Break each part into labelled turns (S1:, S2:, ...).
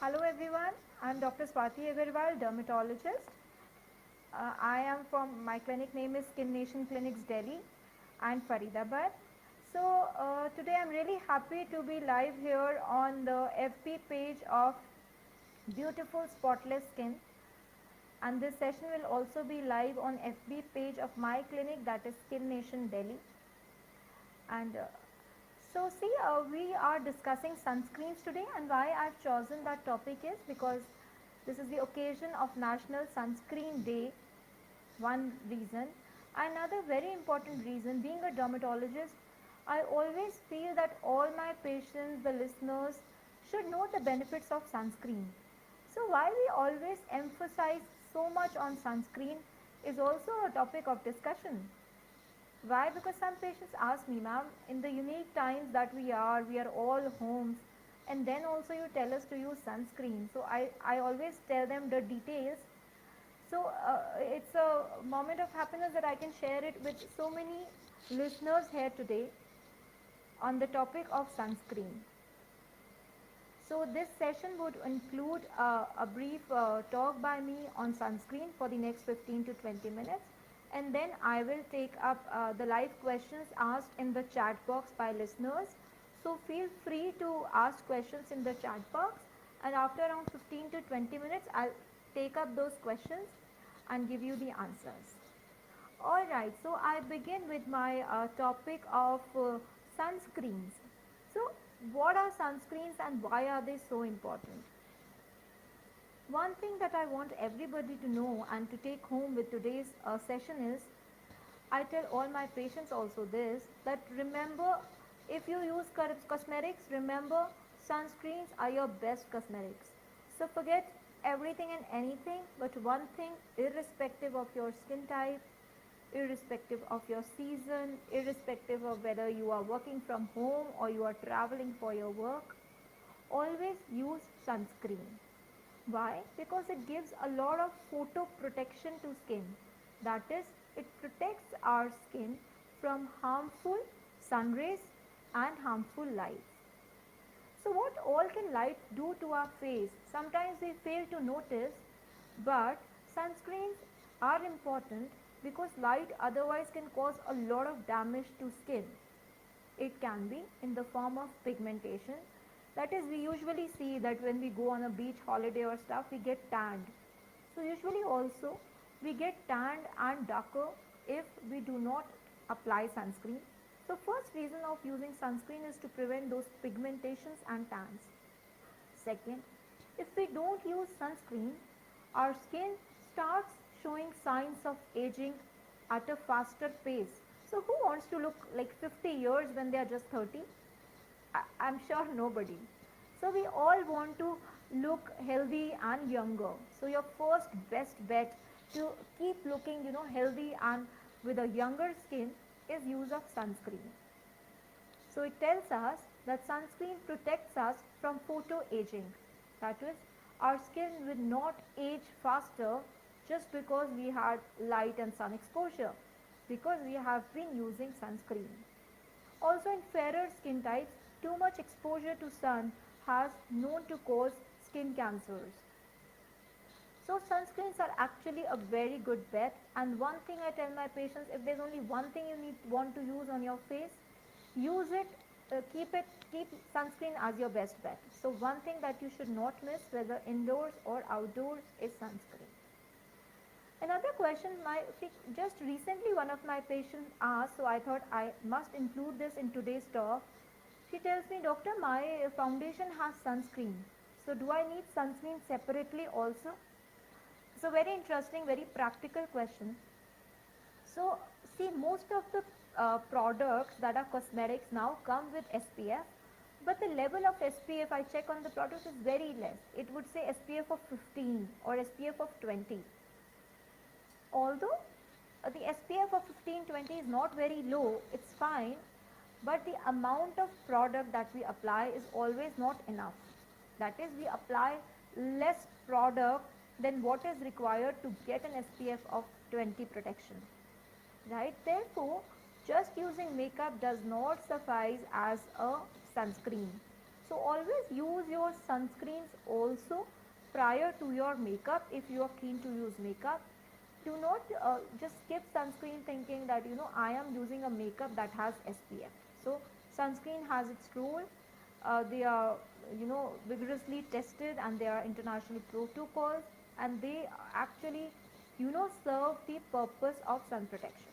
S1: Hello everyone, I'm Dr. Swati Agarwal, dermatologist. I am from, my clinic name is Skin Nation Clinics Delhi and Faridabad. Today I'm really happy to be live here on the FB page of Beautiful Spotless Skin, and this session will also be live on FB page of my clinic, that is Skin Nation Delhi. And we are discussing sunscreens today, and why I've chosen that topic is because this is the occasion of National Sunscreen Day, one reason. Another very important reason, being a dermatologist, I always feel that all my patients, the listeners, should know the benefits of sunscreen. So, why we always emphasize so much on sunscreen is also a topic of discussion. Why? Because some patients ask me, ma'am, in the unique times that we are all homes, and then also you tell us to use sunscreen. So I always tell them the details. It's a moment of happiness that I can share it with so many listeners here today on the topic of sunscreen. So this session would include a brief talk by me on sunscreen for the next 15 to 20 minutes, and then I will take up the live questions asked in the chat box by listeners. So feel free to ask questions in the chat box, and after around 15 to 20 minutes I'll take up those questions and give you the answers. Alright, so I begin with my topic of sunscreens. So, what are sunscreens and why are they so important? One thing that I want everybody to know and to take home with today's session is, I tell all my patients also this, that remember, if you use cosmetics, remember sunscreens are your best cosmetics. So forget everything and anything, but one thing, irrespective of your skin type, irrespective of your season, irrespective of whether you are working from home or you are traveling for your work, always use sunscreen. Why? Because it gives a lot of photo protection to skin. That is, it protects our skin from harmful sun rays and harmful light. So what all can light do to our face? Sometimes we fail to notice, but sunscreens are important because light otherwise can cause a lot of damage to skin. It can be in the form of pigmentation. That is, we usually see that when we go on a beach holiday or stuff, we get tanned. So usually also we get tanned and darker if we do not apply sunscreen. So first reason of using sunscreen is to prevent those pigmentations and tans. Second, if we don't use sunscreen, our skin starts showing signs of aging at a faster pace. So who wants to look like 50 years when they are just 30? I'm sure nobody. So we all want to look healthy and younger. So your first best bet to keep looking, healthy and with a younger skin is use of sunscreen. So it tells us that sunscreen protects us from photo aging. That is, our skin will not age faster just because we had light and sun exposure, because we have been using sunscreen. Also in fairer skin types, too much exposure to sun has known to cause skin cancers. So sunscreens are actually a very good bet, and one thing I tell my patients, if there's only one thing you want to use on your face, use it, keep sunscreen as your best bet. So one thing that you should not miss, whether indoors or outdoors, is sunscreen. Another question, just recently one of my patients asked, so I thought I must include this in today's talk. She tells me, doctor, my foundation has sunscreen. So do I need sunscreen separately also? So very interesting, very practical question. So see, most of the products that are cosmetics now come with SPF, but the level of SPF I check on the product is very less. It would say SPF of 15 or SPF of 20. Although the SPF of 15-20 is not very low, it's fine, but the amount of product that we apply is always not enough. That is, we apply less product than what is required to get an SPF of 20 protection. Right? Therefore, just using makeup does not suffice as a sunscreen. So So always use your sunscreens also prior to your makeup if you are keen to use makeup. Do not just skip sunscreen thinking that I am using a makeup that has SPF. So sunscreen has its role. They are vigorously tested, and there are international protocols, and they actually serve the purpose of sun protection.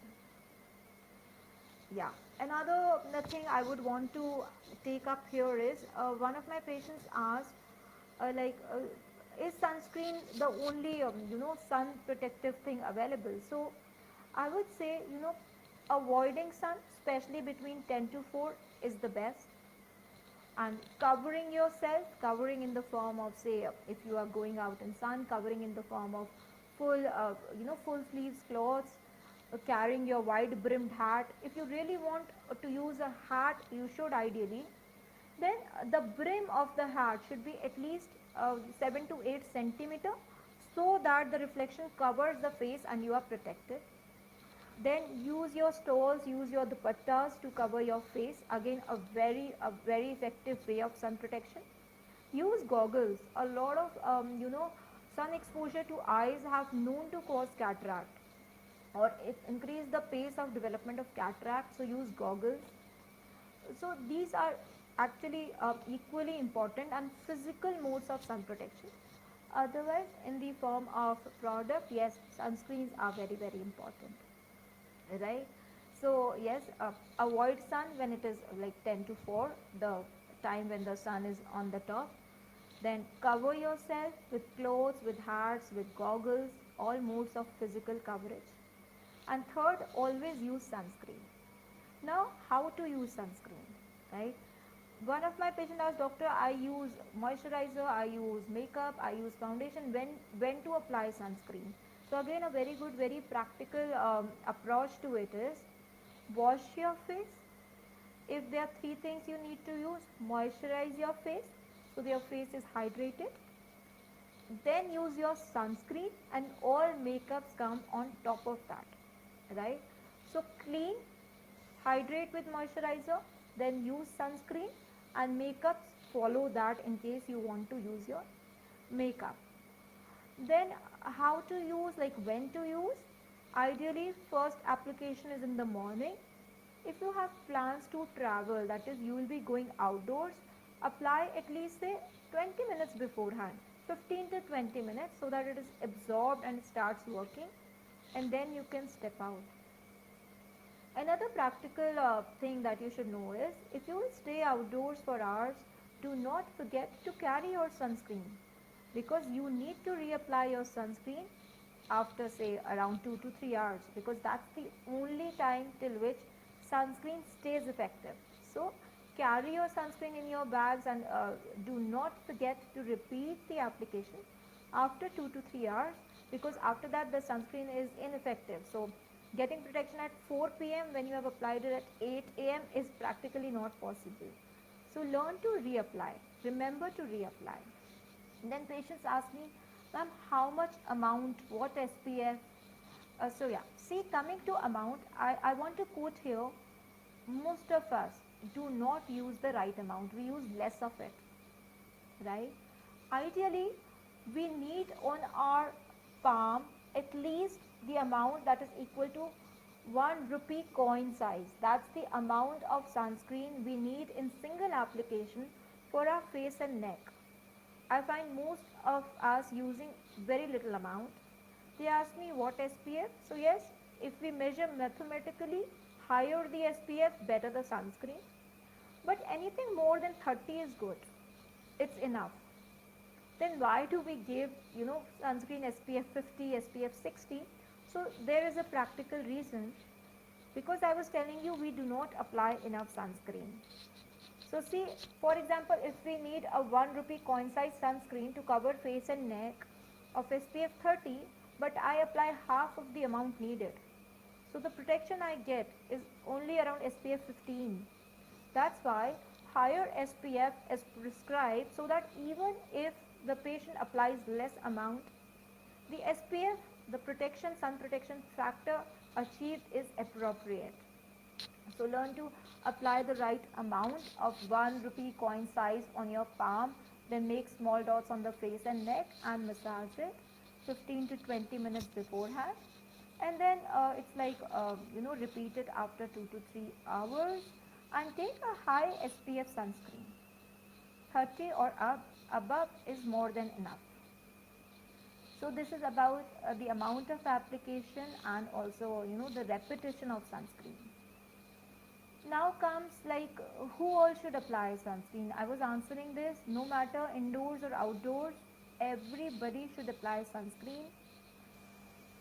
S1: Yeah. Another thing I would want to take up here is one of my patients asked, is sunscreen the only sun protective thing available? So I would say avoiding sun, especially between 10 to 4, is the best. And covering yourself, covering in the form of, say, if you are going out in sun, covering in the form of full sleeves clothes, carrying your wide brimmed hat. If you really want to use a hat, you should ideally, then the brim of the hat should be at least 7 to 8 centimeter, so that the reflection covers the face and you are protected. Then use your stoles, use your dupattas to cover your face. Again, a very effective way of sun protection. Use goggles. A lot of sun exposure to eyes have known to cause cataract, or it increase the pace of development of cataract. So use goggles. So these are actually equally important and physical modes of sun protection. Otherwise, in the form of product, yes, sunscreens are very important, right? So yes, avoid sun when it is like 10 to 4, the time when the sun is on the top. Then cover yourself with clothes, with hats, with goggles, all modes of physical coverage. And third, always use sunscreen. Now, how to use sunscreen, right? One of my patients asked, doctor, I use moisturizer, I use makeup, I use foundation, when to apply sunscreen? So again, a very good, very practical approach to it is, wash your face. If there are 3 things you need to use: moisturize your face so your face is hydrated, then use your sunscreen, and all makeups come on top of that, right? So clean, hydrate with moisturizer, then use sunscreen, and makeups follow that in case you want to use your makeup. Then how to use, like when to use? Ideally, first application is in the morning. If you have plans to travel, that is, you will be going outdoors, apply at least say 20 minutes beforehand, 15 to 20 minutes, so that it is absorbed and it starts working, and then you can step out. Another practical thing that you should know is, if you will stay outdoors for hours, do not forget to carry your sunscreen, because you need to reapply your sunscreen after say around 2 to 3 hours, because that's the only time till which sunscreen stays effective. So carry your sunscreen in your bags, and do not forget to repeat the application after 2 to 3 hours, because after that the sunscreen is ineffective. So getting protection at 4 p.m. when you have applied it at 8 a.m. is practically not possible. So learn to reapply. Remember to reapply. Then patients ask me, ma'am, how much amount, what SPF? So yeah, see, coming to amount, I want to quote here, most of us do not use the right amount. We use less of it, right? Ideally, we need on our palm at least the amount that is equal to 1 rupee coin size. That's the amount of sunscreen we need in single application for our face and neck. I find most of us using very little amount. They ask me what SPF. So yes, if we measure mathematically, higher the SPF, better the sunscreen. But anything more than 30 is good. It's enough. Then why do we give sunscreen SPF 50, SPF 60? So there is a practical reason, because I was telling you we do not apply enough sunscreen. So see, for example, if we need a 1 rupee coin size sunscreen to cover face and neck of SPF 30, but I apply half of the amount needed, so the protection I get is only around SPF 15. That's why higher SPF is prescribed, so that even if the patient applies less amount, the SPF, the protection, sun protection factor achieved is appropriate. So learn to apply the right amount of 1 rupee coin size on your palm, then make small dots on the face and neck and massage it 15 to 20 minutes beforehand. And then it's like, repeat it after 2 to 3 hours, and take a high SPF sunscreen. 30 or above is more than enough. So this is about the amount of application and also the repetition of sunscreen. Now comes like who all should apply sunscreen. I was answering this, no matter indoors or outdoors, everybody should apply sunscreen.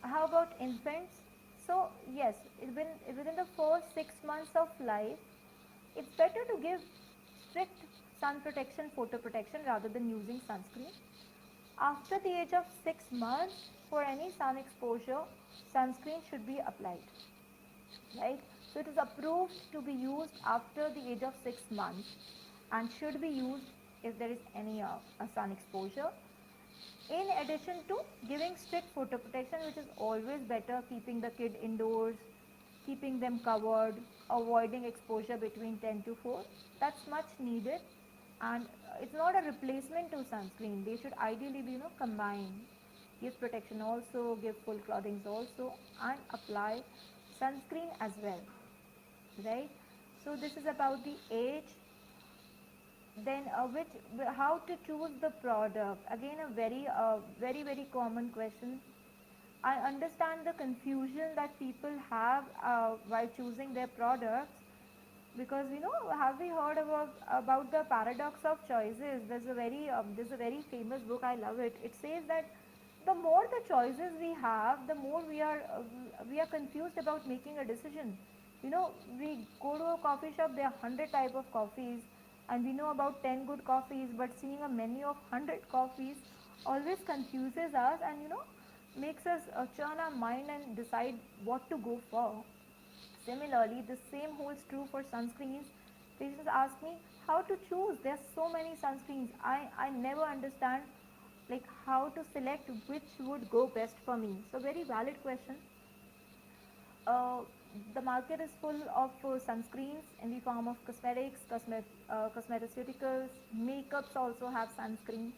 S1: How about infants? So yes, within the first 6 months of life, it's better to give strict sun protection, photo protection rather than using sunscreen. After the age of 6 months, for any sun exposure, sunscreen should be applied, right? So it is approved to be used after the age of 6 months and should be used if there is any sun exposure. In addition to giving strict photo protection, which is always better, keeping the kid indoors, keeping them covered, avoiding exposure between 10 to 4, that's much needed. And it's not a replacement to sunscreen. They should ideally be combined. Give protection also, give full clothing also, and apply sunscreen as well, right? So this is about the age. Then which how to choose the product, again a very common question. I understand the confusion that people have while choosing their products, because have we heard about the paradox of choices? There's a very famous book, I love it. It says that the more the choices we have, the more we are confused about making a decision. We go to a coffee shop, there are 100 type of coffees, and we know about 10 good coffees, but seeing a menu of 100 coffees always confuses us, and makes us churn our mind and decide what to go for. Similarly, the same holds true for sunscreens. Patients ask me how to choose. There are so many sunscreens. I never understand like how to select which would go best for me. So very valid question. Uh, the market is full of sunscreens in the form of cosmetics, cosmeceuticals, makeups also have sunscreen.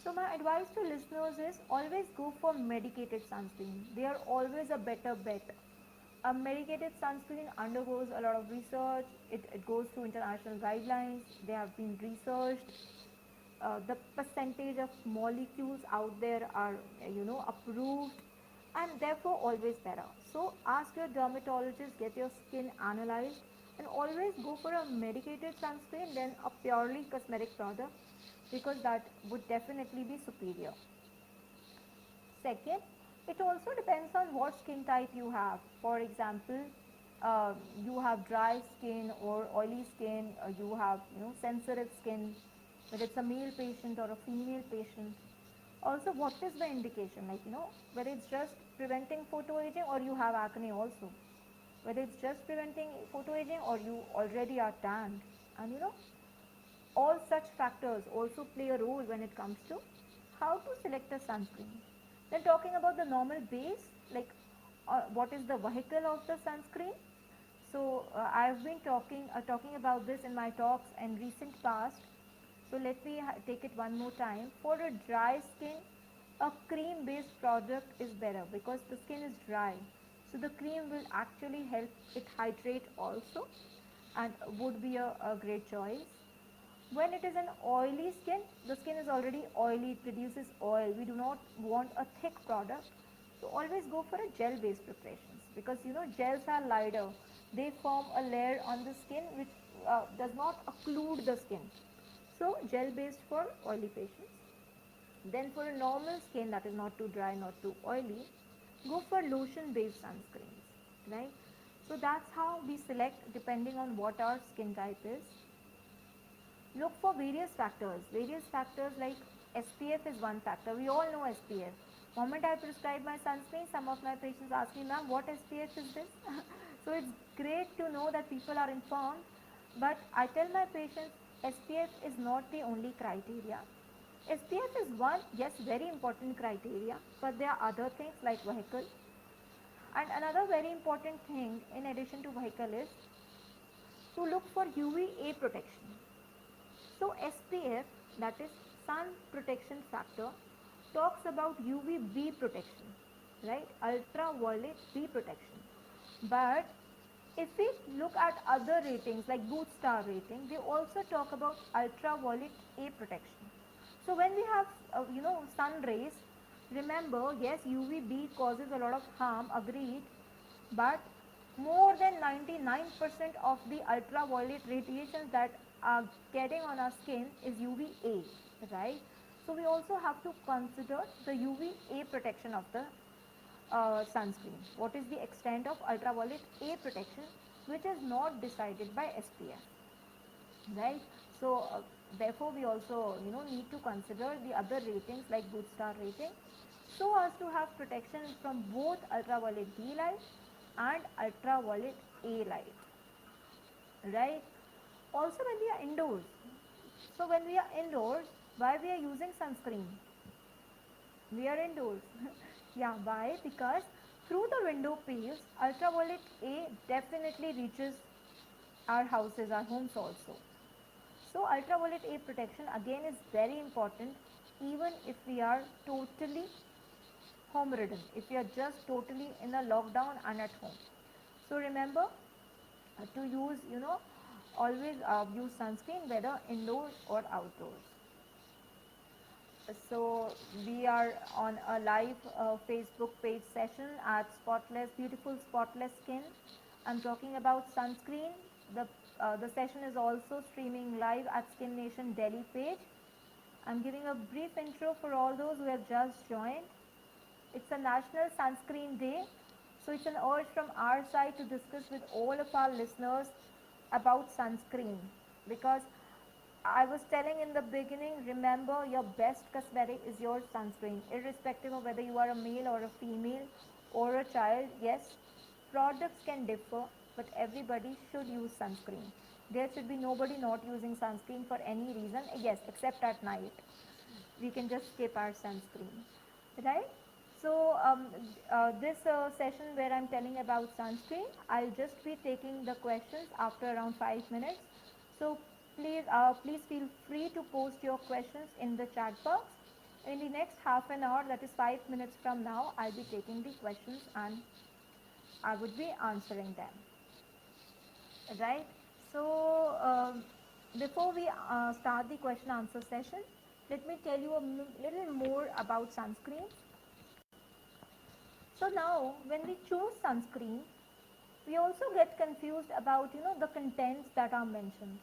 S1: So my advice to listeners is always go for medicated sunscreen. They are always a better bet. A medicated sunscreen undergoes a lot of research. It goes through international guidelines. They have been researched. The percentage of molecules out there are approved, and therefore always better. So ask your dermatologist, get your skin analyzed, and always go for a medicated sunscreen than a purely cosmetic product, because that would definitely be superior. Second, it also depends on what skin type you have. For example, you have dry skin or oily skin, you have sensitive skin, whether it's a male patient or a female patient. Also, what is the indication? Like whether it's just preventing photo aging or you have acne also. Whether it's just preventing photo aging or you already are tanned, and all such factors also play a role when it comes to how to select a sunscreen. Then talking about the normal base, like what is the vehicle of the sunscreen. So I've been talking about this in my talks in recent past. So let me take it one more time. For a dry skin, a cream based product is better because the skin is dry. So the cream will actually help it hydrate also, and would be a great choice. When it is an oily skin, the skin is already oily, it produces oil. We do not want a thick product. So always go for a gel based preparations, because gels are lighter. They form a layer on the skin which does not occlude the skin. So gel based for oily patients. Then for a normal skin that is not too dry, not too oily, go for lotion based sunscreens, right? So that's how we select depending on what our skin type is. Look for various factors. Various factors like SPF is one factor. We all know SPF. Moment I prescribe my sunscreen, some of my patients ask me, ma'am, what SPF is this? So it's great to know that people are informed. But I tell my patients, SPF is not the only criteria. SPF is one, yes, very important criteria, but there are other things like vehicle. And another very important thing in addition to vehicle is to look for UVA protection. So SPF, that is sun protection factor, talks about UVB protection, right? Ultraviolet B protection. But if we look at other ratings like Boot Star rating, they also talk about ultraviolet A protection. So when we have sun rays, remember, yes, UVB causes a lot of harm, agreed, but more than 99% of the ultraviolet radiations that are getting on our skin is UVA, right? So we also have to consider the UVA protection of the sunscreen. What is the extent of ultraviolet A protection, which is not decided by SPF, right? So therefore we also need to consider the other ratings like Good Star rating, so as to have protection from both ultraviolet B light and ultraviolet A light, right? Also when we are indoors, so when we are indoors, why we are using sunscreen? We are indoors. Yeah, why? Because through the window panes, ultraviolet A definitely reaches our houses, our homes also. So ultraviolet A protection again is very important, even if we are totally home ridden, if we are just totally in a lockdown and at home. So remember to use, always use sunscreen whether indoors or outdoors. So we are on a live Facebook page session at Spotless, Beautiful Spotless Skin. I'm talking about sunscreen. The session is also streaming live at Skin Nation Delhi page. I'm giving a brief intro for all those who have just joined. It's a National Sunscreen Day, so it's an urge from our side to discuss with all of our listeners about sunscreen, because I was telling in the beginning, remember your best cosmetic is your sunscreen, irrespective of whether you are a male or a female or a child. Yes, products can differ, but everybody should use sunscreen. There should be nobody not using sunscreen for any reason, yes, except at night. We can just skip our sunscreen, right? So this session where I'm telling about sunscreen, I'll just be taking the questions after around 5 minutes. So please feel free to post your questions in the chat box. In the next half an hour, that is 5 minutes from now, I'll be taking the questions and I would be answering them. Right? So before we start the question answer session, let me tell you a little more about sunscreen. So now when we choose sunscreen, we also get confused about the contents that are mentioned.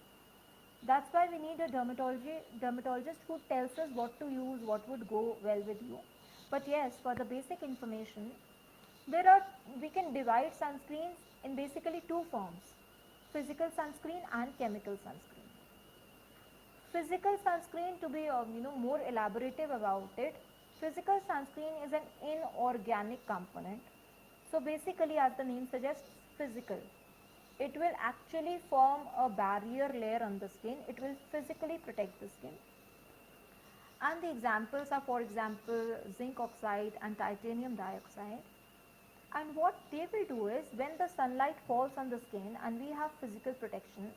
S1: That's why we need a dermatologist who tells us what to use, what would go well with you. But yes, for the basic information, we can divide sunscreens in basically two forms: physical sunscreen and chemical sunscreen. Physical sunscreen, to be more elaborative about it, physical sunscreen is an inorganic component. So basically, as the name suggests, physical. It will actually form a barrier layer on the skin. It will physically protect the skin. And the examples are, for example, zinc oxide and titanium dioxide. And what they will do is, when the sunlight falls on the skin and we have physical protection,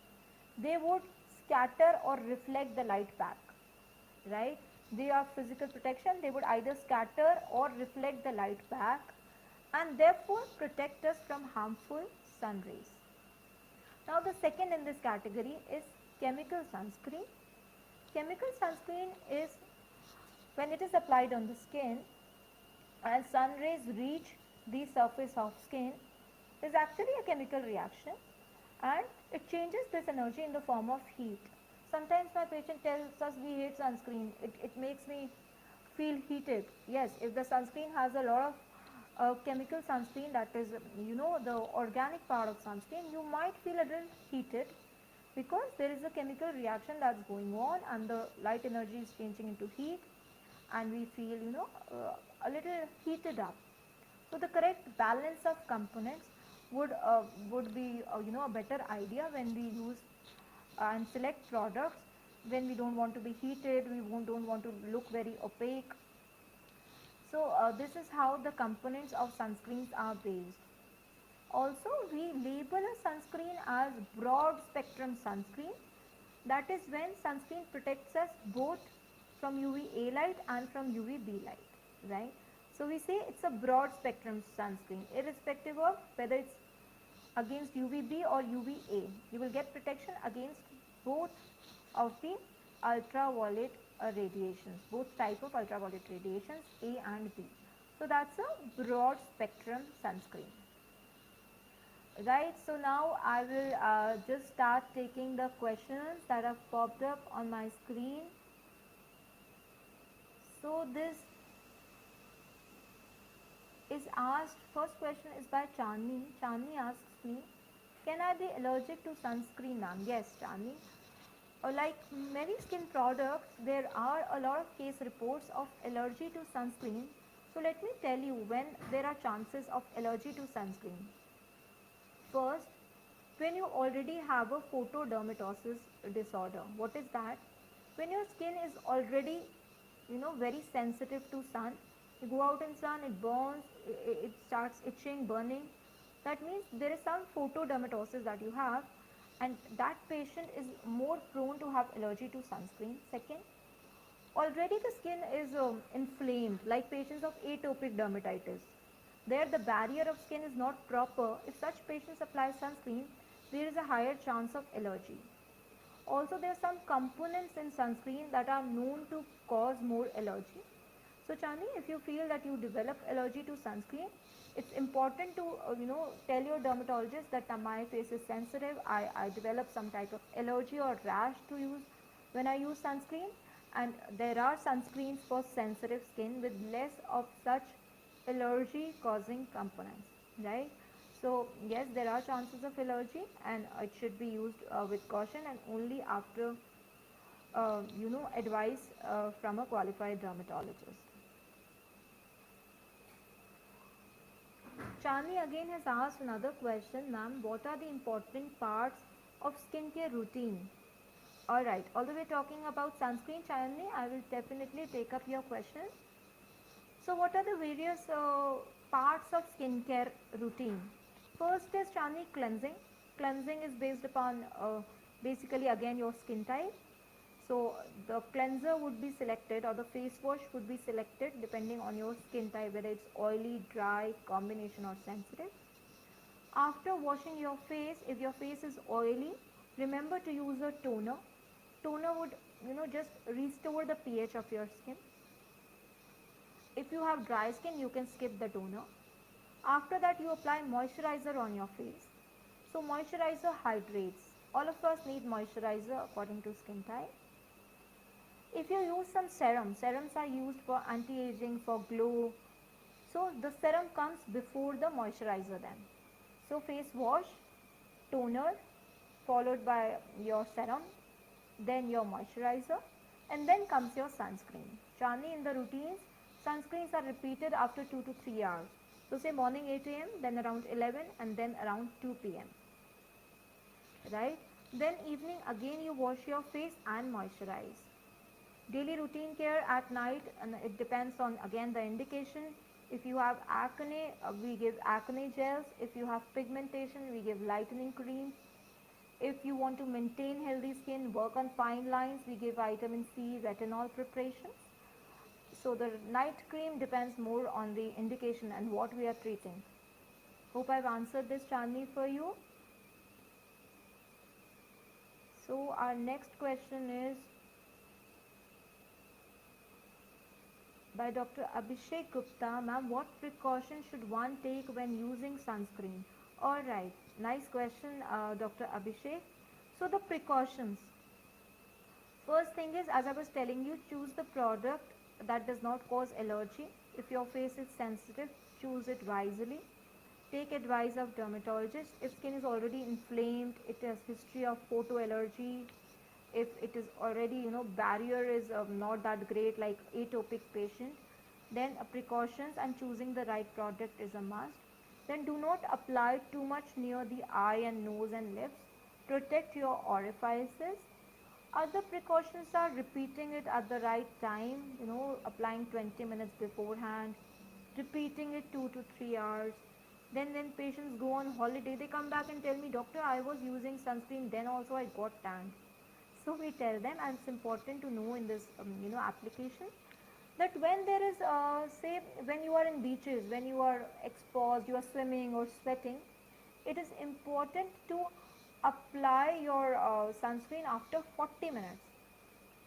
S1: they would scatter or reflect the light back, right? They are physical protection, they would either scatter or reflect the light back and therefore protect us from harmful sun rays. Now the second in this category is chemical sunscreen. Chemical sunscreen is when it is applied on the skin and sun rays reach the surface of skin, is actually a chemical reaction and it changes this energy in the form of heat. Sometimes my patient tells us we hate sunscreen, it makes me feel heated. Yes, if the sunscreen has a lot of chemical sunscreen, that is the organic part of sunscreen, you might feel a little heated because there is a chemical reaction that's going on and the light energy is changing into heat and we feel a little heated up. So the correct balance of components would be a better idea when we use and select products when we don't want to be heated, we don't want to look very opaque. So this is how the components of sunscreens are based. Also, we label a sunscreen as broad spectrum sunscreen. That is when sunscreen protects us both from UVA light and from UVB light, right? So we say it's a broad spectrum sunscreen, irrespective of whether it's against UVB or UVA. You will get protection against both of the ultraviolet radiations, both type of ultraviolet radiations, A and B. So that's a broad spectrum sunscreen. Right, so now I will just start taking the questions that have popped up on my screen. So this is asked, first question is by Chandni. Chandni asks me, can I be allergic to sunscreen, ma'am? Yes, Chandni. Like many skin products, there are a lot of case reports of allergy to sunscreen. So let me tell you when there are chances of allergy to sunscreen. First, when you already have a photodermatosis disorder. What is that? When your skin is already, very sensitive to sun, you go out in sun, it burns, it starts itching, burning. That means there is some photodermatosis that you have, and that patient is more prone to have allergy to sunscreen. Second, already the skin is inflamed, like patients of atopic dermatitis. There, the barrier of skin is not proper. If such patients apply sunscreen, there is a higher chance of allergy. Also, there are some components in sunscreen that are known to cause more allergy. So, Chani, if you feel that you develop allergy to sunscreen, it's important to tell your dermatologist that my face is sensitive. I develop some type of allergy or rash to use when I use sunscreen, and there are sunscreens for sensitive skin with less of such allergy causing components, right? So yes, there are chances of allergy, and it should be used with caution and only after advice from a qualified dermatologist. Chandni again has asked another question, ma'am. What are the important parts of skincare routine? Alright, although we're talking about sunscreen, Chandni, I will definitely take up your question. So, what are the various parts of skincare routine? First is Chandni cleansing. Cleansing is based upon basically again your skin type. So the cleanser would be selected or the face wash would be selected depending on your skin type, whether it's oily, dry, combination or sensitive. After washing your face, if your face is oily, remember to use a toner. Toner would just restore the pH of your skin. If you have dry skin, you can skip the toner. After that, you apply moisturizer on your face. So moisturizer hydrates. All of us need moisturizer according to skin type. If you use some serum, serums are used for anti-aging, for glow. So the serum comes before the moisturizer then. So face wash, toner, followed by your serum, then your moisturizer, and then comes your sunscreen. Chandni, in the routines, sunscreens are repeated after 2 to 3 hours. So say morning 8 a.m., then around 11 and then around 2 p.m. Right? Then evening again you wash your face and moisturize. Daily routine care at night, and it depends on again the indication. If you have acne, we give acne gels. If you have pigmentation, we give lightening creams. If you want to maintain healthy skin, work on fine lines, we give vitamin C, retinol preparations. So the night cream depends more on the indication and what we are treating. Hope I've answered this, Chandni, for you. So our next question is by Dr. Abhishek Gupta. Ma'am, what precautions should one take when using sunscreen? Alright, nice question, Dr. Abhishek. So the precautions. First thing is, as I was telling you, choose the product that does not cause allergy. If your face is sensitive, choose it wisely. Take advice of dermatologist. If skin is already inflamed, it has history of photoallergy, if it is already barrier is not that great like atopic patient, then precautions and choosing the right product is a must. Then do not apply too much near the eye and nose and lips. Protect your orifices. Other precautions are repeating it at the right time, applying 20 minutes beforehand, repeating it 2 to 3 hours. Then when patients go on holiday, they come back and tell me, doctor, I was using sunscreen, then also I got tanned. So we tell them, and it's important to know in this application, that when there is say when you are in beaches, when you are exposed, you are swimming or sweating, it is important to apply your sunscreen after 40 minutes,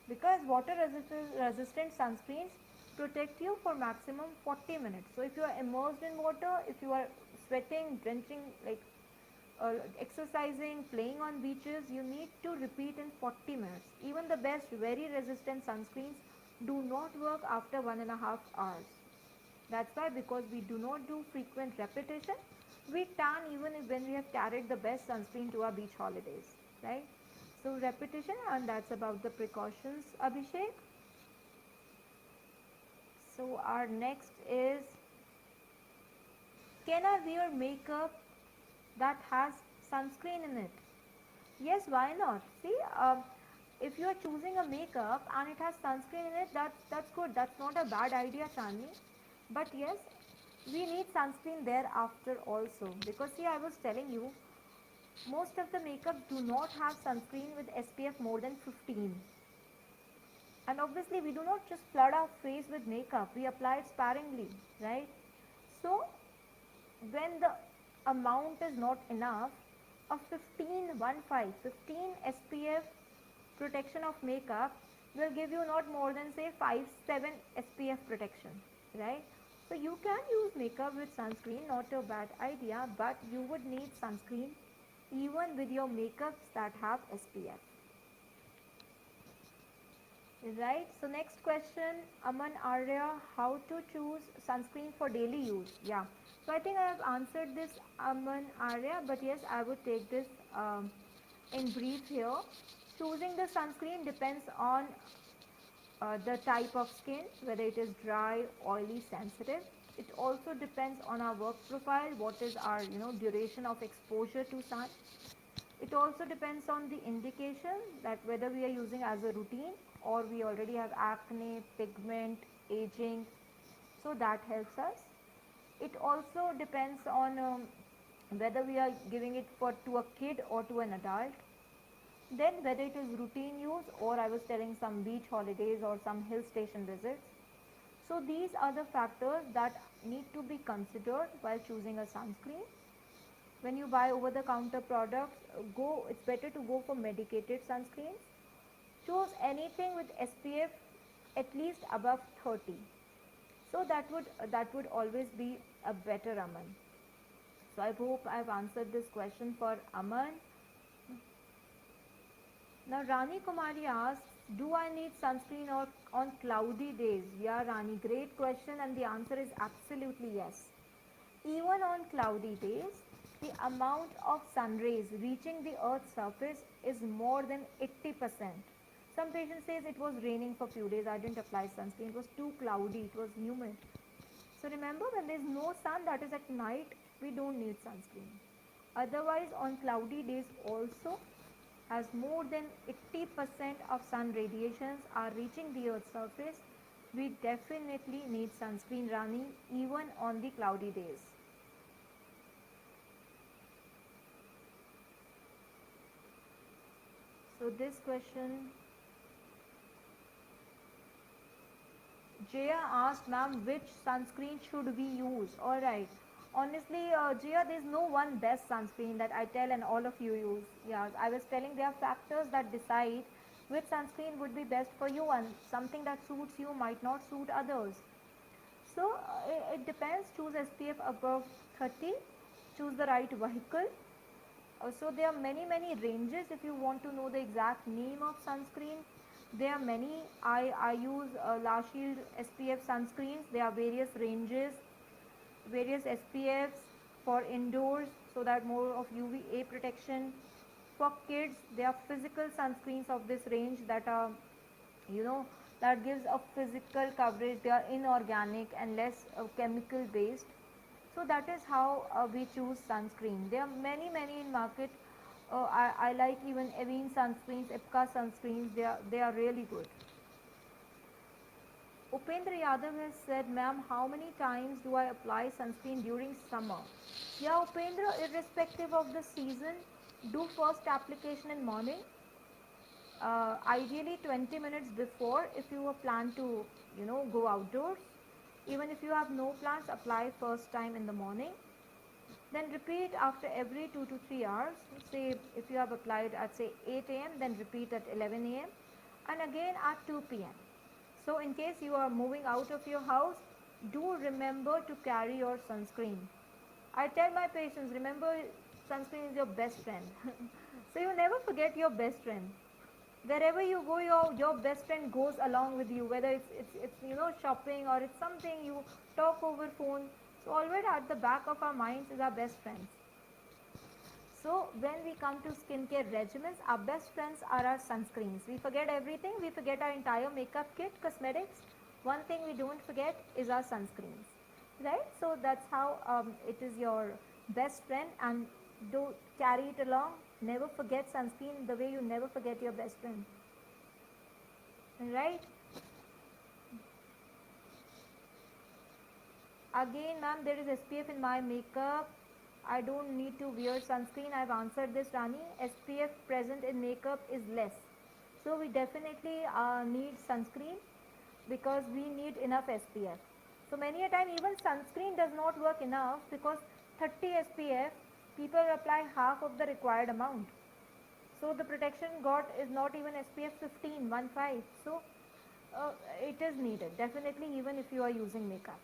S1: because water resistant sunscreens protect you for maximum 40 minutes. So if you are immersed in water, if you are sweating, drenching, like exercising, playing on beaches, you need to repeat in 40 minutes. Even the best very resistant sunscreens do not work after 1.5 hours. That's why, because we do not do frequent repetition, we tan even if when we have carried the best sunscreen to our beach holidays, right? So repetition, and that's about the precautions, Abhishek. So our next is, can I wear makeup that has sunscreen in it? Yes, why not? See, if you are choosing a makeup and it has sunscreen in it, that's good. That's not a bad idea, Chani. But yes, we need sunscreen there after also, because see, I was telling you, most of the makeups do not have sunscreen with SPF more than 15. And obviously, we do not just flood our face with makeup, we apply it sparingly, right? So, when the amount is not enough, a 15 SPF protection of makeup will give you not more than say 5 7 SPF protection, right? So you can use makeup with sunscreen, not a bad idea, but you would need sunscreen even with your makeups that have SPF. Right. So next question, Aman Arya, how to choose sunscreen for daily use? Yeah. So I think I have answered this, Aman Arya, but yes, I would take this in brief here. Choosing the sunscreen depends on the type of skin, whether it is dry, oily, sensitive. It also depends on our work profile, what is our duration of exposure to sun. It also depends on the indication, that whether we are using as a routine or we already have acne, pigment, aging, so that helps us. It also depends on whether we are giving it to a kid or to an adult. Then whether it is routine use, or I was telling some beach holidays or some hill station visits. So these are the factors that need to be considered while choosing a sunscreen. When you buy over the counter products, it's better to go for medicated sunscreens. Choose anything with SPF at least above 30. So that would always be a better, Aman. So I hope I've answered this question for Aman. Now Rani Kumari asks, do I need sunscreen or on cloudy days? Yeah, Rani, great question, and the answer is absolutely yes. Even on cloudy days, the amount of sun rays reaching the earth's surface is more than 80%. Some patient says it was raining for few days, I didn't apply sunscreen, it was too cloudy, it was humid. So remember, when there is no sun, that is at night, we don't need sunscreen. Otherwise, on cloudy days also, as more than 80% of sun radiations are reaching the earth's surface, we definitely need sunscreen, Rani, even on the cloudy days. So this question, Jaya asked, ma'am, which sunscreen should we use? Alright. Honestly, Jaya, there's no one best sunscreen that I tell and all of you use. Yeah, I was telling there are factors that decide which sunscreen would be best for you, and something that suits you might not suit others. So it depends. Choose SPF above 30. Choose the right vehicle. So there are many ranges. If you want to know the exact name of sunscreen, there are many. I use La Shield SPF sunscreens. There are various ranges, various SPFs for indoors, so that more of UVA protection. For kids, there are physical sunscreens of this range that are, you know, that gives a physical coverage. They are inorganic and less chemical based. So that is how we choose sunscreen. There are many in market. I like even Avene sunscreens, Ipka sunscreens. They are really good. Upendra Yadav has said, ma'am, how many times do I apply sunscreen during summer? Yeah, Upendra, irrespective of the season, do first application in morning. Ideally 20 minutes before if you plan to go outdoors. Even if you have no plans, apply first time in the morning, then repeat after every 2 to 3 hours. Say if you have applied at say 8 a.m., then repeat at 11 a.m. and again at 2 p.m. So in case you are moving out of your house, do remember to carry your sunscreen. I tell my patients, remember, sunscreen is your best friend. So you never forget your best friend. Wherever you go, your best friend goes along with you, whether it's shopping or it's something you talk over phone. So always at the back of our minds is our best friends. So when we come to skincare regimens, our best friends are our sunscreens. We forget everything. We forget our entire makeup kit, cosmetics. One thing we don't forget is our sunscreens, right? So that's how it is your best friend, and do carry it along. Never forget sunscreen the way you never forget your best friend, right? Again, ma'am, there is SPF in my makeup. I don't need to wear sunscreen. I've answered this, Rani. SPF present in makeup is less. So we definitely need sunscreen because we need enough SPF. So many a time even sunscreen does not work enough because 30 SPF people apply half of the required amount. So the protection got is not even SPF 15, 15. So it is needed definitely even if you are using makeup.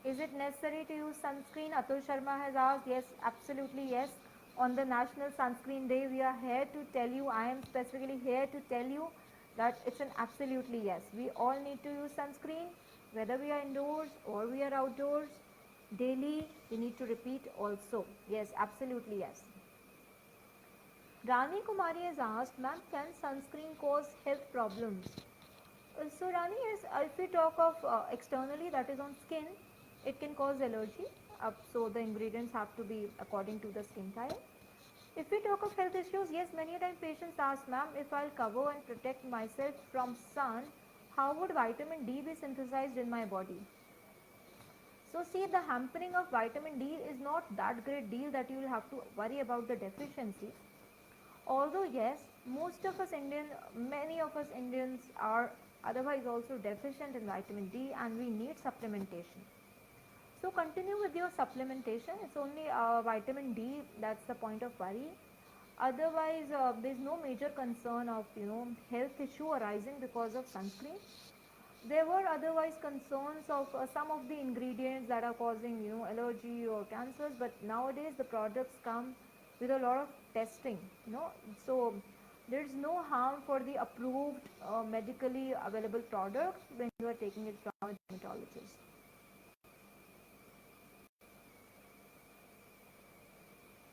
S1: Is it necessary to use sunscreen? Atul Sharma has asked. Yes, absolutely yes. On the National Sunscreen Day, we are here to tell you, I am specifically here to tell you that it's an absolutely yes. We all need to use sunscreen, whether we are indoors or we are outdoors. Daily, we need to repeat also. Yes, absolutely yes. Rani Kumari has asked, ma'am, can sunscreen cause health problems? So Rani, yes, if we talk of externally, that is on skin, it can cause allergy. So the ingredients have to be according to the skin type. If we talk of health issues, yes, many a time patients ask, ma'am, if I'll cover and protect myself from sun, how would vitamin D be synthesized in my body? So see, the hampering of vitamin D is not that great deal that you will have to worry about the deficiency. Although yes, most of us Indians, many of us Indians are otherwise also deficient in vitamin D and we need supplementation. So continue with your supplementation. It's only vitamin D that's the point of worry. Otherwise, there's no major concern of health issue arising because of sunscreen. There were otherwise concerns of some of the ingredients that are causing allergy or cancers, but nowadays the products come with a lot of testing, so there's no harm for the approved medically available products when you are taking it from a dermatologist.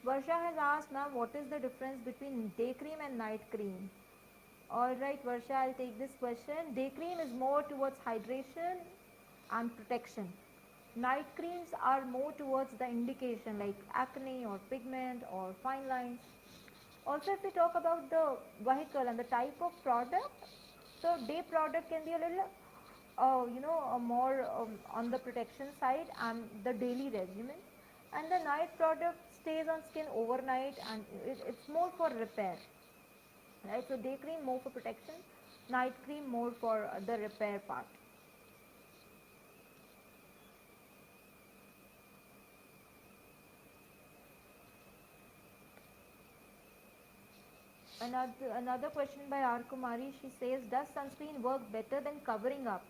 S1: Varsha has asked, ma'am, what is the difference between day cream and night cream? Alright, Varsha, I'll take this question. Day cream is more towards hydration and protection. Night creams are more towards the indication like acne or pigment or fine lines. Also, if we talk about the vehicle and the type of product, so day product can be a little, more on the protection side and the daily regimen, and the night product stays on skin overnight and it's more for repair, right? So day cream more for protection, night cream more for the repair part. Another question by R. Kumari. She says, does sunscreen work better than covering up?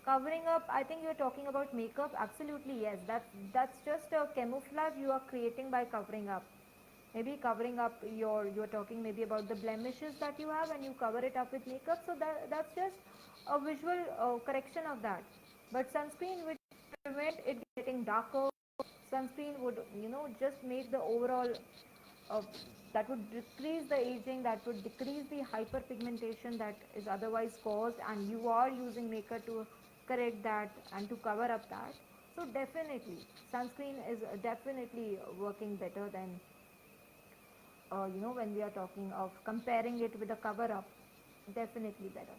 S1: Covering up, I think you're talking about makeup. Absolutely, yes. That's just a camouflage you are creating by covering up. Maybe covering up you're talking maybe about the blemishes that you have and you cover it up with makeup. So that's just a visual correction of that. But sunscreen would prevent it getting darker. Sunscreen would just make the overall uh, that would decrease the aging, that would decrease the hyperpigmentation that is otherwise caused, and you are using makeup to correct that and to cover up that. So So definitely, sunscreen is definitely working better than when we are talking of comparing it with a cover up, definitely better.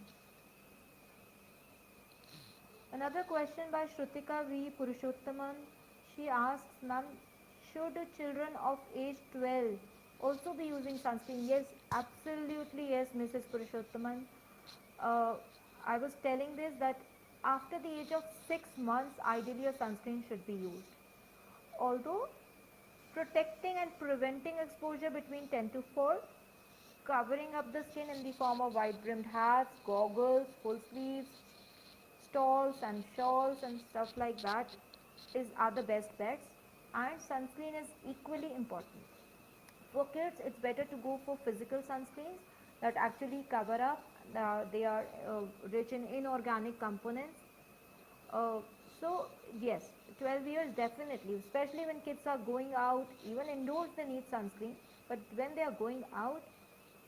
S1: Another question by Shrutika V. Purushottamam. She asks, ma'am, should children of age 12 also be using sunscreen? Yes, absolutely yes, Mrs. Purushottamam. Uh, I was telling this that after the age of 6 months, ideally a sunscreen should be used. Although protecting and preventing exposure between 10 to 4, covering up the skin in the form of wide brimmed hats, goggles, full sleeves, stalls and shawls and stuff like that are the best bets, and sunscreen is equally important. For kids it's better to go for physical sunscreens that actually cover up. They are rich in inorganic components. uh, so yes, 12 years definitely, especially when kids are going out, even indoors they need sunscreen, but when they are going out,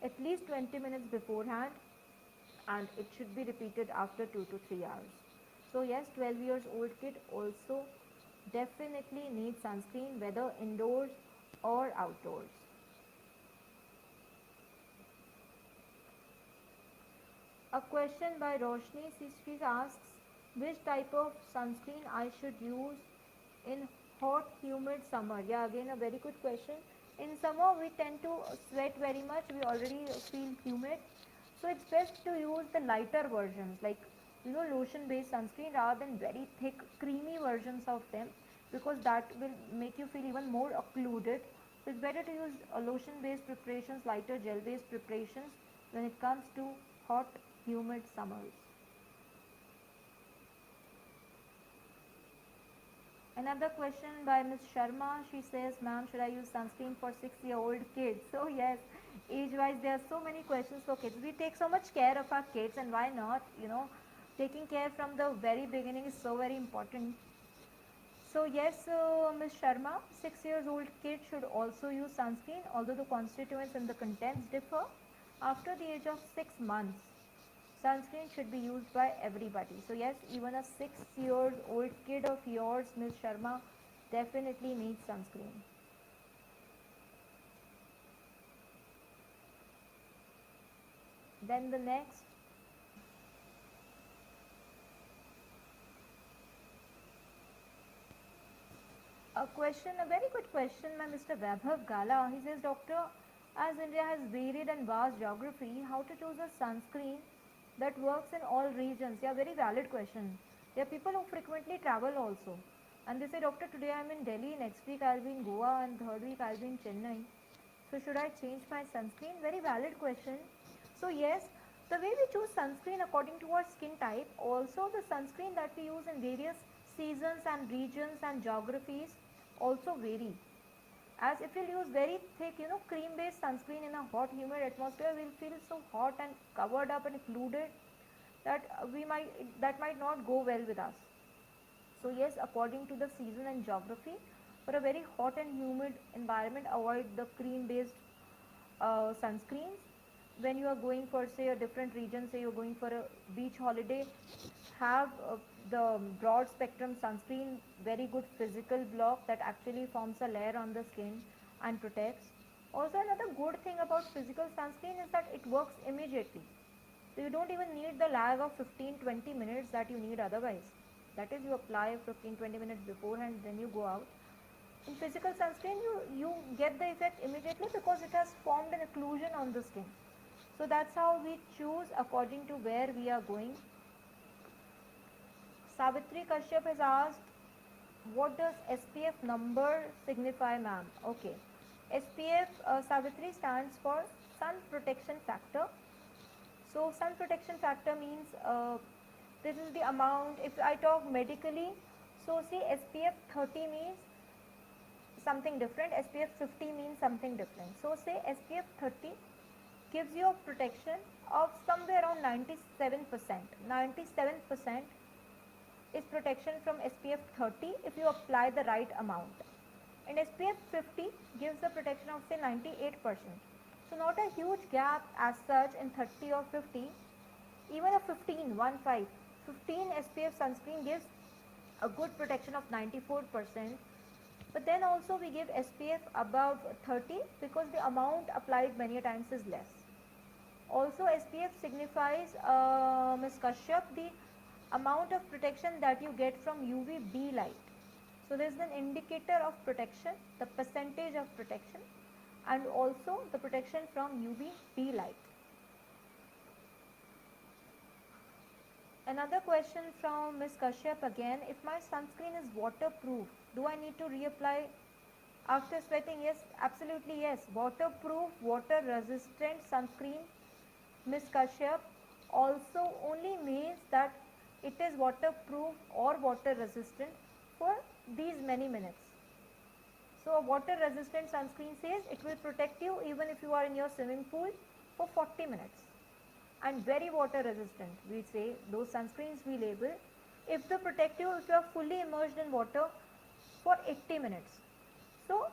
S1: at least 20 minutes beforehand, and it should be repeated after 2 to 3 hours. So yes, 12 years old kid also definitely needs sunscreen, whether indoors or outdoors. A question by Roshni. She asks which type of sunscreen I should use in hot humid summer. Yeah, again a very good question. In summer we tend to sweat very much, we already feel humid, so it's best to use the lighter versions, like lotion based sunscreen, rather than very thick creamy versions of them, because that will make you feel even more occluded. So it's better to use lotion based preparations, lighter gel based preparations when it comes to hot humid summers. Another question by Ms. Sharma. She says, ma'am, should I use sunscreen for 6-year-old kids? So yes, age-wise there are so many questions for kids. We take so much care of our kids, and why not? Taking care from the very beginning is so very important. So yes, Ms. Sharma, 6 years old kids should also use sunscreen, although the constituents and the contents differ. After the age of 6 months, sunscreen should be used by everybody. So yes, even a 6 years old kid of yours, Ms. Sharma, definitely needs sunscreen. Then the next, a question, a very good question by Mr. Vaibhav Gala. He says, Doctor, as India has varied and vast geography, how to choose a sunscreen that works in all regions? Yeah, very valid question. There are people who frequently travel also. And they say, Doctor, today I'm in Delhi, next week I'll be in Goa, and third week I'll be in Chennai. So should I change my sunscreen? Very valid question. So yes, the way we choose sunscreen according to our skin type, also the sunscreen that we use in various seasons and regions and geographies also vary. As if we'll use very thick, cream based sunscreen in a hot humid atmosphere, we'll feel so hot and covered up and occluded that that might not go well with us. So yes, according to the season and geography, for a very hot and humid environment, avoid the cream based sunscreens. When you are going for say a different region, say you're going for a beach holiday, have the broad spectrum sunscreen, very good physical block that actually forms a layer on the skin and protects. Also, another good thing about physical sunscreen is that it works immediately. So you don't even need the lag of 15-20 minutes that you need otherwise. That is, you apply 15-20 minutes beforehand, then you go out. In physical sunscreen, you get the effect immediately because it has formed an occlusion on the skin. So that's how we choose according to where we are going. Savitri Kashyap has asked, what does SPF number signify, ma'am? Okay. SPF, Savitri, stands for sun protection factor. So sun protection factor means this is the amount. If I talk medically, so see SPF 30 means something different, SPF 50 means something different. So say SPF 30 gives you a protection of somewhere around 97%. 97% is protection from SPF 30 if you apply the right amount. And SPF 50 gives a protection of say 98%. So not a huge gap as such in 30 or 50. Even a 15 SPF sunscreen gives a good protection of 94%, but then also we give SPF above 30 because the amount applied many times is less. Also SPF signifies, Ms. Kashyap, the amount of protection that you get from UVB light. So there is an indicator of protection, the percentage of protection, and also the protection from UVB light. Another question from Ms. Kashyap again, if my sunscreen is waterproof, do I need to reapply after sweating? Yes, absolutely yes. Waterproof, water resistant sunscreen, Ms. Kashyap, also only means that it is waterproof or water resistant for these many minutes. So a water resistant sunscreen says it will protect you even if you are in your swimming pool for 40 minutes. And very water resistant, we say those sunscreens we label if they protect you if you are fully immersed in water for 80 minutes. So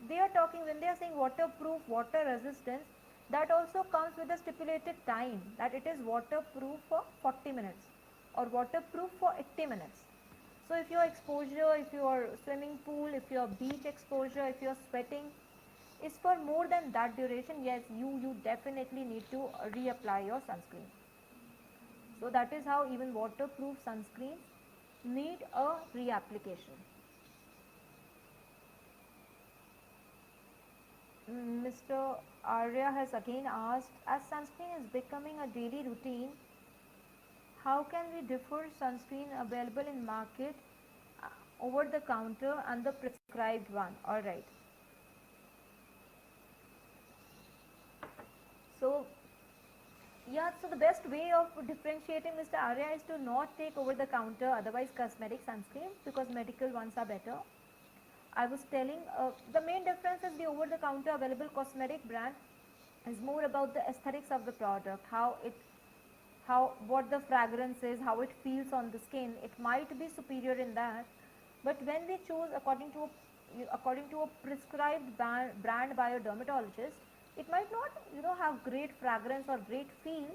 S1: they are talking, when they are saying waterproof, water resistance, that also comes with a stipulated time, that it is waterproof for 40 minutes or waterproof for 80 minutes. So if your exposure, if your swimming pool, if your beach exposure, if your sweating is for more than that duration, yes, you definitely need to reapply your sunscreen. So that is how even waterproof sunscreens need a reapplication. Mr. Arya has again asked, as sunscreen is becoming a daily routine, how can we differ sunscreen available in market over the counter and the prescribed one? Alright. So, yeah, so the best way of differentiating, Mr. Arya, is to not take over the counter, otherwise cosmetic sunscreen, because medical ones are better. I was telling, the main difference is the over the counter available cosmetic brand is more about the aesthetics of the product, what the fragrance is, how it feels on the skin. It might be superior in that, but when we choose according to a prescribed brand by a dermatologist, it might not have great fragrance or great feel,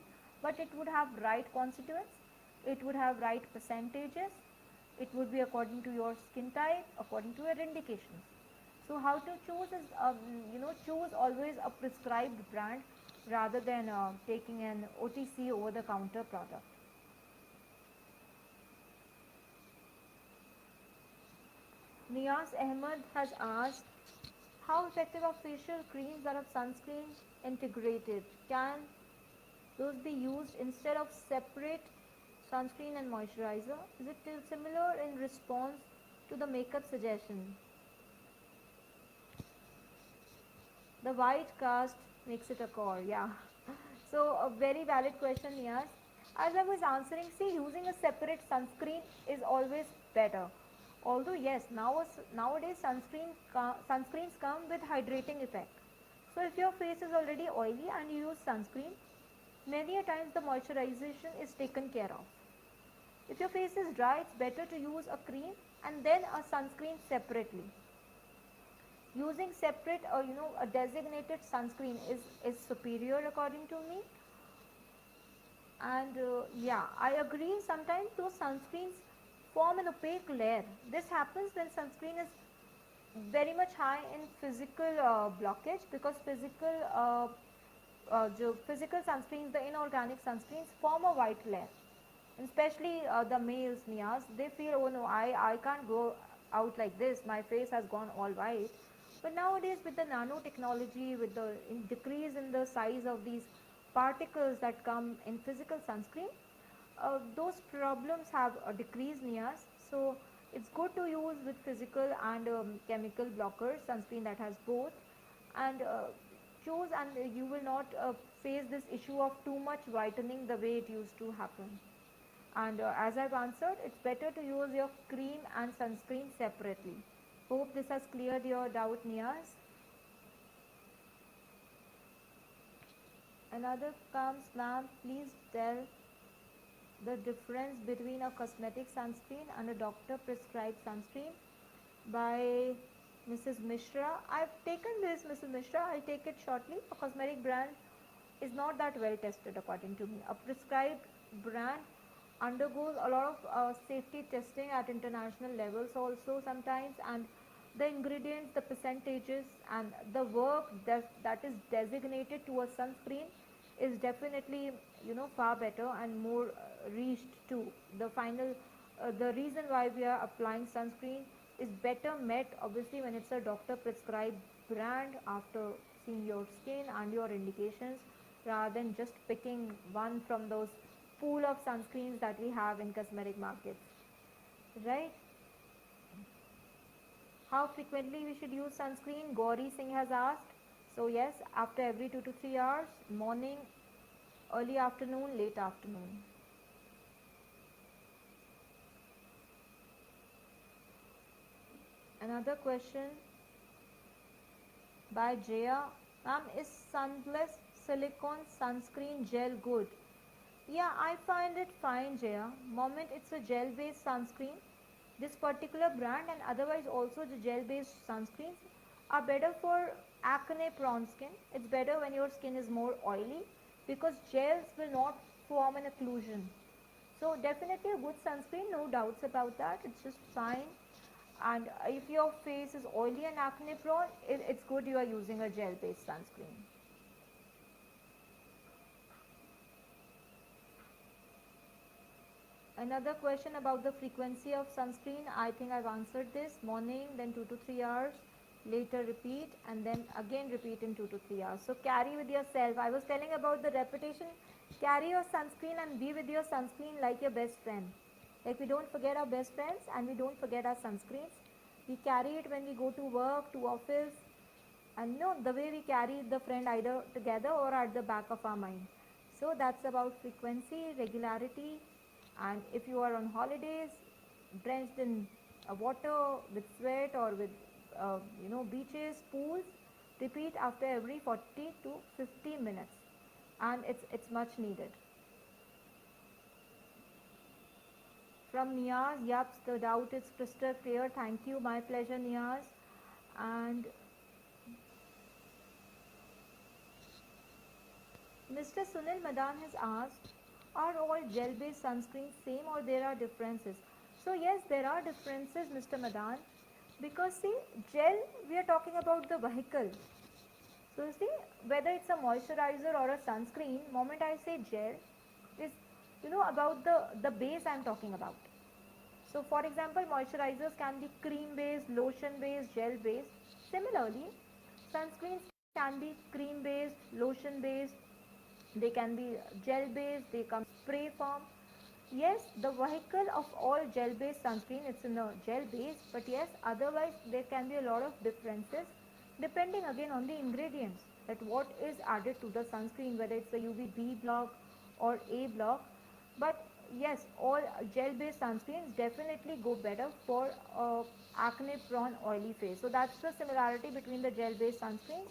S1: but it would have right constituents, it would have right percentages, it would be according to your skin type, according to your indications. So how to choose is, choose always a prescribed brand rather than taking an OTC over the counter product. Niyaz Ahmed has asked, how effective are facial creams that have sunscreen integrated? Can those be used instead of separate sunscreen and moisturizer? Is it similar in response to the makeup suggestion? The white cast makes it a core, yeah. So a very valid question, Niyaz. As I was answering, see, using a separate sunscreen is always better. Although yes, nowadays sunscreens come with hydrating effect. So if your face is already oily and you use sunscreen, many a times the moisturization is taken care of. If your face is dry, it's better to use a cream and then a sunscreen separately. Using separate, a designated sunscreen is superior according to me. And yeah, I agree, sometimes those sunscreens form an opaque layer. This happens when sunscreen is very much high in physical blockage, because physical sunscreens, the inorganic sunscreens, form a white layer. And especially the males, Niyaz, they feel, oh no, I can't go out like this, my face has gone all white. But nowadays with the nanotechnology, with the decrease in the size of these particles that come in physical sunscreen, those problems have decreased, Niyaz. So it's good to use with physical and chemical blockers, sunscreen that has both, and choose, and you will not face this issue of too much whitening the way it used to happen. And as I've answered, it's better to use your cream and sunscreen separately. Hope this has cleared your doubt, Niyaz. Another comes, ma'am, please tell the difference between a cosmetic sunscreen and a doctor prescribed sunscreen, by Mrs. Mishra. I've taken this, Mrs. Mishra, I'll take it shortly. A cosmetic brand is not that well tested according to me. A prescribed brand undergoes a lot of safety testing at international levels also sometimes, and the ingredients, the percentages, and the work that is designated to a sunscreen is definitely, far better and more reached to the final. The reason why we are applying sunscreen is better met obviously when it's a doctor prescribed brand after seeing your skin and your indications, rather than just picking one from those pool of sunscreens that we have in cosmetic markets, right? How frequently we should use sunscreen? Gauri Singh has asked. So yes, after every 2 to 3 hours, morning, early afternoon, late afternoon. Another question by Jaya. Ma'am, is Sunblest silicone sunscreen gel good? Yeah, I find it fine, Jaya. Moment it's a gel based sunscreen, this particular brand and otherwise also the gel based sunscreens are better for acne prone skin. It's better when your skin is more oily because gels will not form an occlusion. So, definitely a good sunscreen, no doubts about that. It's just fine. And if your face is oily and acne prone, it's good you are using a gel based sunscreen. Another question about the frequency of sunscreen. I think I've answered this. Morning, then 2 to 3 hours, later repeat, and then again repeat in 2 to 3 hours. So carry with yourself. I was telling about the repetition. Carry your sunscreen and be with your sunscreen like your best friend. Like we don't forget our best friends and we don't forget our sunscreens. We carry it when we go to work, to office, and no, the way we carry the friend either together or at the back of our mind. So that's about frequency, regularity, and if you are on holidays, drenched in water with sweat or with beaches, pools, repeat after every 40 to 50 minutes, and it's much needed. From Niyaz, yup, the doubt is crystal clear. Thank you, my pleasure, Niyaz. And Mr. Sunil Madan has asked, are all gel-based sunscreens same or there are differences? So yes, there are differences, Mr. Madan, because see, gel, we are talking about the vehicle. So you see, whether it's a moisturizer or a sunscreen, moment I say gel, is about the base I'm talking about. So for example, moisturizers can be cream based, lotion based, gel based. Similarly, sunscreens can be cream based, lotion based, they can be gel based, they come spray form. Yes, the vehicle of all gel based sunscreen, it's in a gel base, but yes, otherwise there can be a lot of differences depending again on the ingredients, that what is added to the sunscreen, whether it's a UVB block or A block. But yes, all gel based sunscreens definitely go better for acne prone oily face. So that's the similarity between the gel based sunscreens.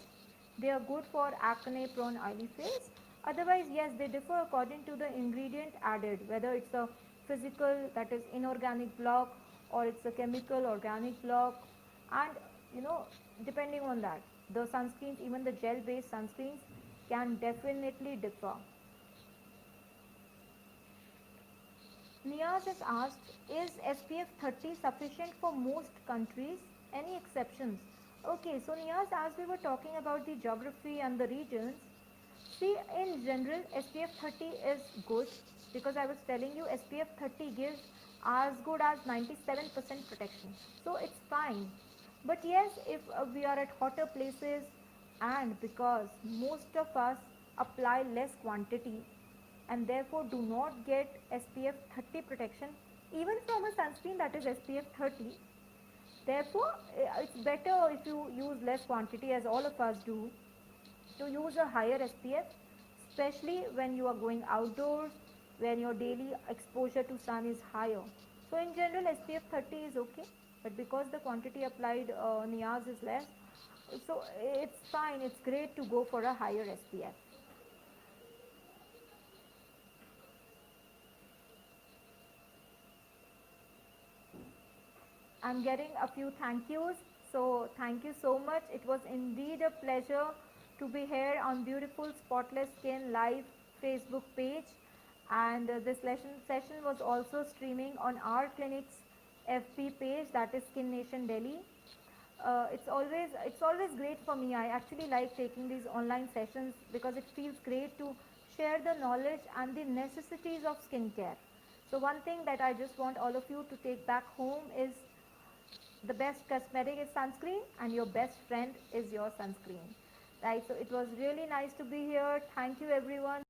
S1: They are good for acne prone oily face. Otherwise, yes, they differ according to the ingredient added, whether it's a physical, that is inorganic block, or it's a chemical organic block, and you know depending on that, the sunscreens, even the gel based sunscreens, can definitely differ. Niyaz has asked, is SPF 30 sufficient for most countries? Any exceptions? Okay, so Niyaz, as we were talking about the geography and the regions, see, in general, SPF 30 is good because I was telling you SPF 30 gives as good as 97% protection. So it's fine. But yes, if we are at hotter places and because most of us apply less quantity and therefore do not get SPF 30 protection even from a sunscreen that is SPF 30, therefore it's better if you use less quantity, as all of us do, to use a higher SPF, especially when you are going outdoors, when your daily exposure to sun is higher. So in general, SPF 30 is okay, but because the quantity applied Niyaz is less, so it's fine. It's great to go for a higher SPF. I'm getting a few thank yous. So thank you so much. It was indeed a pleasure to be here on Beautiful Spotless Skin live Facebook page. and this session was also streaming on our clinic's FB page, that is Skin Nation Delhi. It's always great for me. I actually like taking these online sessions because it feels great to share the knowledge and the necessities of skincare. So one thing that I just want all of you to take back home is the best cosmetic is sunscreen and your best friend is your sunscreen. Right, so it was really nice to be here. Thank you everyone.